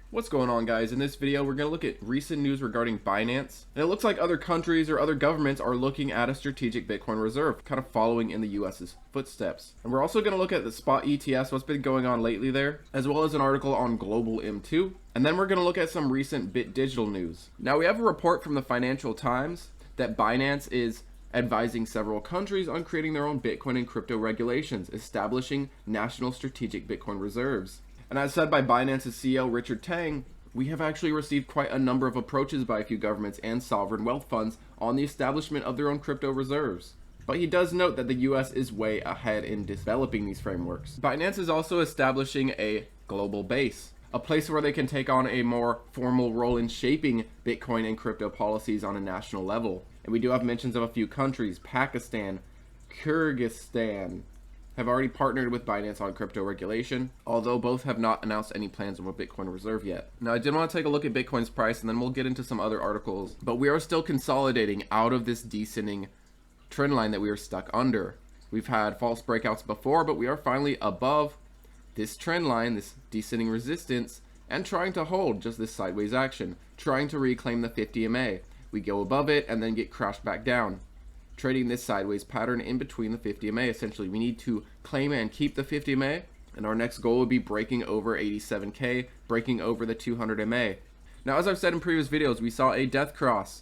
What's going on, guys? In this video we're going to look at recent news regarding Binance, and it looks like other countries or other governments are looking at a strategic Bitcoin reserve, kind of following in the US's footsteps. And we're also going to look at the spot ETFs, what's been going on lately there, as well as an article on global M2, and then we're going to look at some recent BitDigital news. Now we have a report from the Financial Times that Binance is advising several countries on creating their own Bitcoin and crypto regulations, establishing national strategic Bitcoin reserves. And as said by Binance's CEO Richard Tang, we have actually received quite a number of approaches by a few governments and sovereign wealth funds on the establishment of their own crypto reserves. But he does note that the US is way ahead in developing these frameworks. Binance is also establishing a global base, a place where they can take on a more formal role in shaping Bitcoin and crypto policies on a national level. And we do have mentions of a few countries. Pakistan, Kyrgyzstan have already partnered with Binance on crypto regulation, although both have not announced any plans of a Bitcoin reserve yet. Now, I did want to take a look at Bitcoin's price, and then we'll get into some other articles, but we are still consolidating out of this descending trend line that we are stuck under. We've had false breakouts before, but we are finally above this trend line, this descending resistance, and trying to hold just this sideways action, trying to reclaim the 50 MA. We go above it and then get crashed back down, trading this sideways pattern in between the 50 MA. Essentially, we need to claim and keep the 50 MA, and our next goal would be breaking over 87K, breaking over the 200 MA. Now, as I've said in previous videos, we saw a death cross.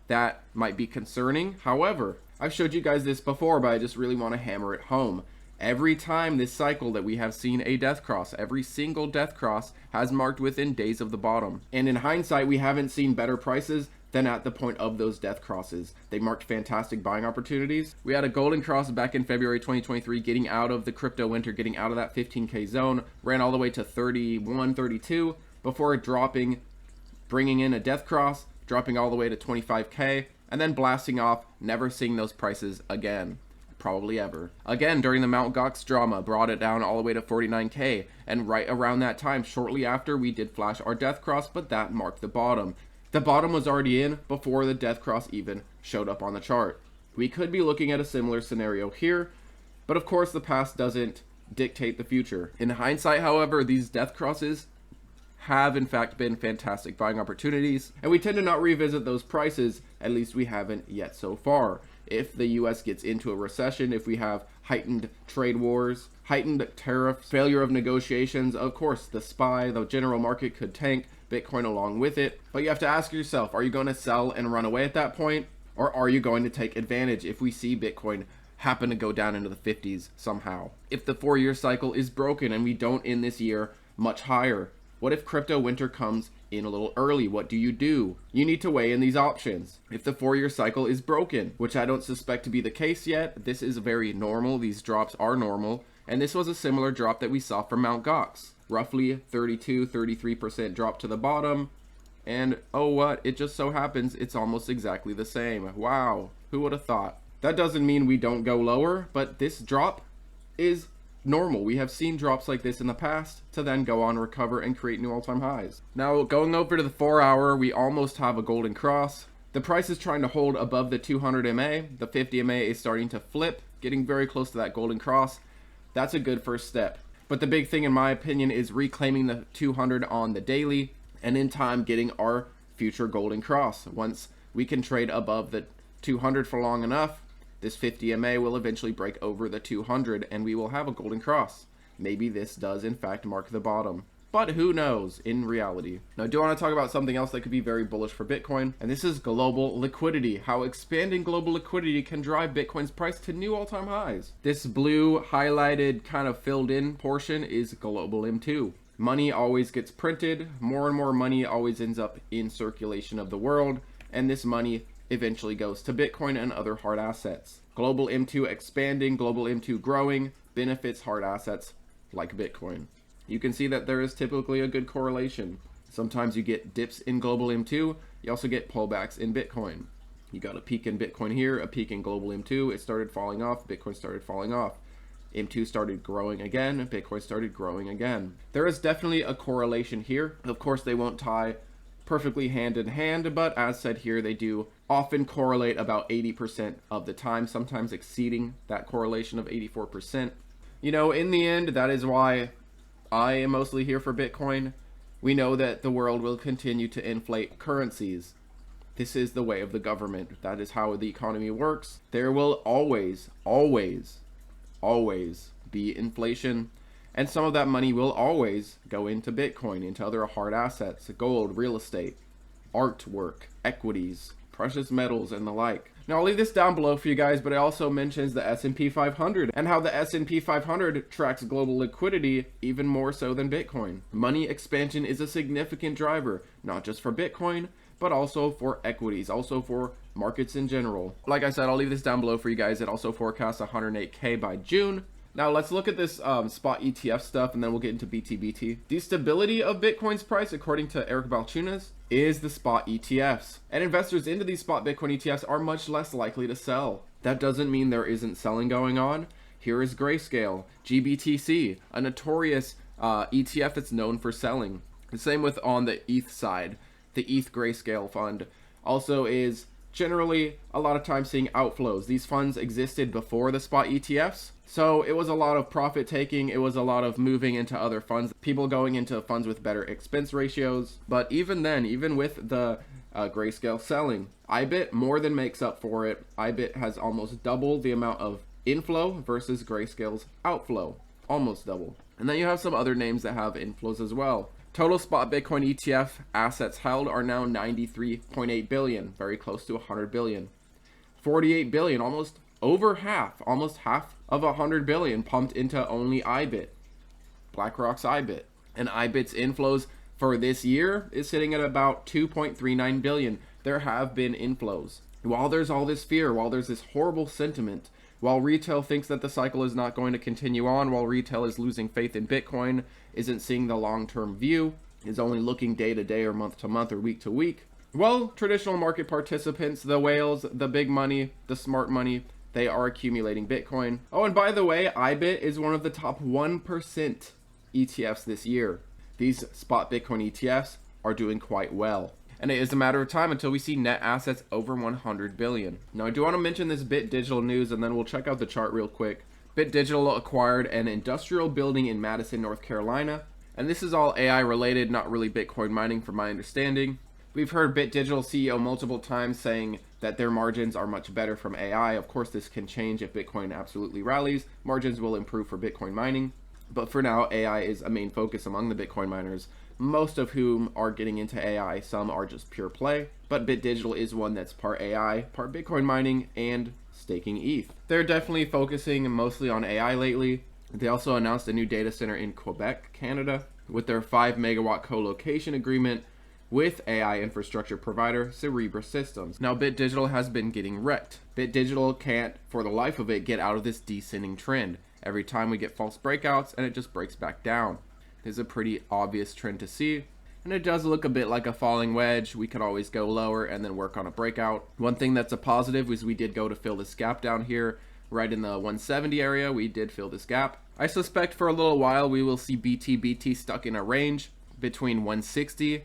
That might be concerning. However, I've showed you guys this before, but I just really want to hammer it home. Every time this cycle that we have seen a death cross, every single death cross has marked within days of the bottom. And in hindsight, we haven't seen better prices than at the point of those death crosses. They marked fantastic buying opportunities. We had a golden cross back in February 2023, getting out of the crypto winter, getting out of that 15K zone, ran all the way to 31, 32, before dropping, bringing in a death cross, dropping all the way to 25K, and then blasting off, never seeing those prices again. Probably ever. Again, during the Mt. Gox drama, brought it down all the way to 49K, and right around that time, shortly after, we did flash our death cross, but that marked the bottom. The bottom was already in before the death cross even showed up on the chart. We could be looking at a similar scenario here, but of course the past doesn't dictate the future. In hindsight, however, these death crosses have in fact been fantastic buying opportunities, and we tend to not revisit those prices, at least we haven't yet so far. If the US gets into a recession, if we have heightened trade wars, heightened tariffs, failure of negotiations, of course the SPY, the general market, could tank, Bitcoin along with it. But you have to ask yourself, are you going to sell and run away at that point? Or are you going to take advantage if we see Bitcoin happen to go down into the 50s somehow? If the 4-year cycle is broken and we don't end this year much higher, what if crypto winter comes in a little early? What do? You need to weigh in these options. If the 4-year cycle is broken, which I don't suspect to be the case yet, this is very normal. These drops are normal. And this was a similar drop that we saw from Mt. Gox. Roughly 32-33% drop to the bottom. And oh what, it just so happens it's almost exactly the same. Wow, who would have thought? That doesn't mean we don't go lower, but this drop is normal. We have seen drops like this in the past to then go on, recover, and create new all-time highs. Now, going over to the 4-hour, we almost have a golden cross. The price is trying to hold above the 200 MA. The 50 MA is starting to flip, getting very close to that golden cross. That's a good first step. But the big thing, in my opinion, is reclaiming the 200 on the daily, and in time getting our future golden cross. Once we can trade above the 200 for long enough, this 50 MA will eventually break over the 200 and we will have a golden cross. Maybe this does in fact mark the bottom, but who knows in reality. Now I do want to talk about something else that could be very bullish for Bitcoin, and this is global liquidity. How expanding global liquidity can drive Bitcoin's price to new all-time highs. This blue highlighted kind of filled in portion is global M2. Money always gets printed, more and more money always ends up in circulation of the world, and this money eventually goes to Bitcoin and other hard assets. Global M2 expanding, global M2 growing, benefits hard assets like Bitcoin. You can see that there is typically a good correlation. Sometimes you get dips in global M2, you also get pullbacks in Bitcoin. You got a peak in Bitcoin here, a peak in global M2, it started falling off, Bitcoin started falling off. M2 started growing again, and Bitcoin started growing again. There is definitely a correlation here. Of course, they won't tie perfectly hand in hand, but as said here, they do often correlate about 80% of the time, sometimes exceeding that correlation of 84%. You know, in the end, that is why I am mostly here for Bitcoin. We know that the world will continue to inflate currencies. This is the way of the government. That is how the economy works. There will always, always, always be inflation. And some of that money will always go into Bitcoin, into other hard assets, gold, real estate, artwork, equities, precious metals, and the like. Now, I'll leave this down below for you guys, but it also mentions the S&P 500 and how the S&P 500 tracks global liquidity even more so than Bitcoin. Money expansion is a significant driver, not just for Bitcoin, but also for equities, also for markets in general. Like I said, I'll leave this down below for you guys. It also forecasts 108K by June. Now let's look at this spot ETF stuff, and then we'll get into btbt. The stability of Bitcoin's price, according to Eric Balchunas, is the spot ETFs. And investors into these spot Bitcoin ETFs are much less likely to sell. That doesn't mean there isn't selling going on. Here is Grayscale, GBTC, a notorious ETF that's known for selling. The same with on the ETH side. The ETH Grayscale fund also is generally a lot of times seeing outflows. These funds existed before the spot ETFs, so it was a lot of profit taking. It was a lot of moving into other funds, people going into funds with better expense ratios. But even then, even with the Grayscale selling, IBIT more than makes up for it. IBIT has almost double the amount of inflow versus Grayscale's outflow, almost double. And then you have some other names that have inflows as well. Total spot Bitcoin ETF assets held are now 93.8 billion, very close to 100 billion. 48 billion, almost half of 100 billion pumped into only IBIT, BlackRock's IBIT. And IBIT's inflows for this year is sitting at about 2.39 billion. There have been inflows. While there's all this fear, while there's this horrible sentiment, while retail thinks that the cycle is not going to continue on, while retail is losing faith in Bitcoin, isn't seeing the long-term view, is only looking day to day or month to month or week to week, well, traditional market participants, the whales, the big money, the smart money, they are accumulating Bitcoin. Oh, and by the way, IBIT is one of the top 1% ETFs this year. These spot Bitcoin ETFs are doing quite well. And it is a matter of time until we see net assets over 100 billion. Now, I do want to mention this BitDigital news, and then we'll check out the chart real quick. BitDigital acquired an industrial building in Madison, North Carolina. And this is all AI related, not really Bitcoin mining from my understanding. We've heard BitDigital CEO multiple times saying that their margins are much better from AI. Of course, this can change if Bitcoin absolutely rallies. Margins will improve for Bitcoin mining. But for now, AI is a main focus among the Bitcoin miners, most of whom are getting into AI. Some are just pure play, but BitDigital is one that's part AI, part Bitcoin mining, and staking ETH. They're definitely focusing mostly on AI lately. They also announced a new data center in Quebec, Canada, with their 5 megawatt co-location agreement with AI infrastructure provider Cerebra Systems. Now, BitDigital has been getting wrecked. BitDigital can't, for the life of it, get out of this descending trend. Every time we get false breakouts, and it just breaks back down. There's a pretty obvious trend to see, and it does look a bit like a falling wedge. We could always go lower and then work on a breakout. One thing that's a positive is we did go to fill this gap down here, right in the 170 area. We did fill this gap. I suspect for a little while we will see btbt stuck in a range between 160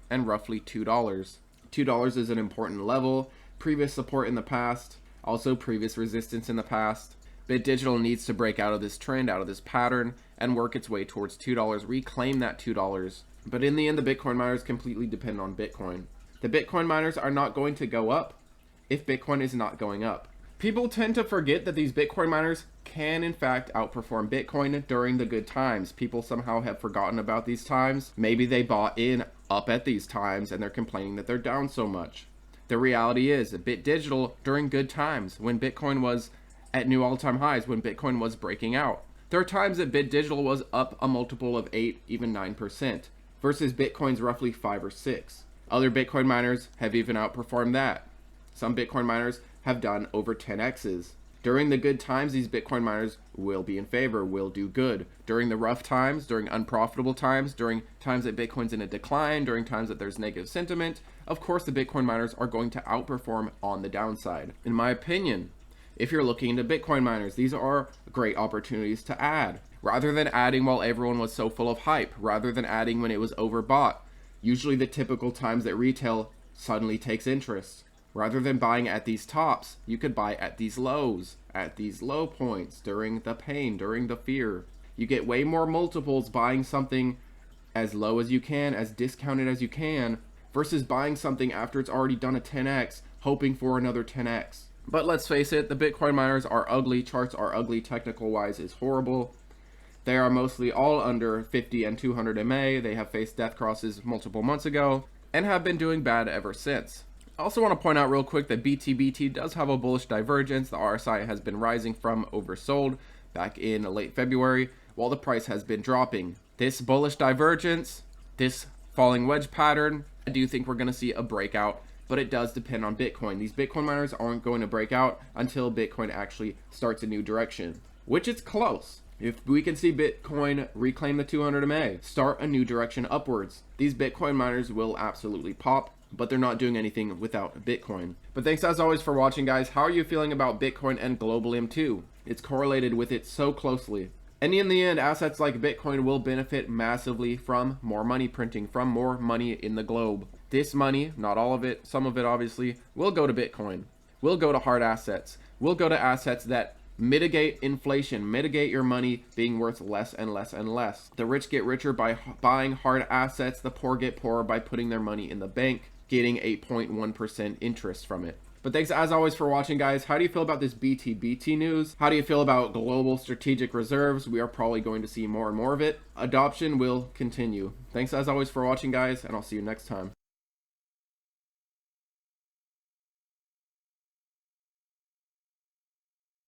and roughly $2. $2 is an important level, previous support in the past, also previous resistance in the past. BitDigital needs to break out of this trend, out of this pattern, and work its way towards $2, reclaim that $2. But in the end, the Bitcoin miners completely depend on Bitcoin. The Bitcoin miners are not going to go up if Bitcoin is not going up. People tend to forget that these Bitcoin miners can in fact outperform Bitcoin during the good times. People somehow have forgotten about these times. Maybe they bought in up at these times and they're complaining that they're down so much. The reality is that BitDigital during good times, when Bitcoin was at new all-time highs, when Bitcoin was breaking out, there are times that BitDigital was up a multiple of 8, even 9%, versus Bitcoin's roughly 5 or 6. Other Bitcoin miners have even outperformed that. Some Bitcoin miners have done over 10x's. During the good times, these Bitcoin miners will be in favor, will do good. During the rough times, during unprofitable times, during times that Bitcoin's in a decline, during times that there's negative sentiment, of course the Bitcoin miners are going to outperform on the downside. In my opinion, if you're looking into Bitcoin miners, these are great opportunities to add. Rather than adding while everyone was so full of hype, rather than adding when it was overbought, usually the typical times that retail suddenly takes interest. Rather than buying at these tops, you could buy at these lows, at these low points, during the pain, during the fear. You get way more multiples buying something as low as you can, as discounted as you can, versus buying something after it's already done a 10x, hoping for another 10x. But let's face it, the Bitcoin miners are ugly, charts are ugly, technical wise is horrible. They are mostly all under 50 and 200 MA. They have faced death crosses multiple months ago and have been doing bad ever since. I also want to point out real quick that btbt does have a bullish divergence. The RSI has been rising from oversold back in late February, while the price has been dropping. This bullish divergence, this falling wedge pattern, I do think we're going to see a breakout, but it does depend on Bitcoin. These Bitcoin miners aren't going to break out until Bitcoin actually starts a new direction, which it's close. If we can see Bitcoin reclaim the 200 MA, start a new direction upwards, these Bitcoin miners will absolutely pop, but they're not doing anything without Bitcoin. But thanks as always for watching, guys. How are you feeling about Bitcoin and global M2? It's correlated with it so closely. And in the end, assets like Bitcoin will benefit massively from more money printing, from more money in the globe. This money, not all of it, some of it obviously, will go to Bitcoin, will go to hard assets, will go to assets that mitigate inflation, mitigate your money being worth less and less and less. The rich get richer by buying hard assets, the poor get poorer by putting their money in the bank, getting 8.1% interest from it. But thanks as always for watching, guys. How do you feel about this btbt news? How do you feel about global strategic reserves? We are probably going to see more and more of it. Adoption will continue. Thanks as always for watching, guys, and I'll see you next time.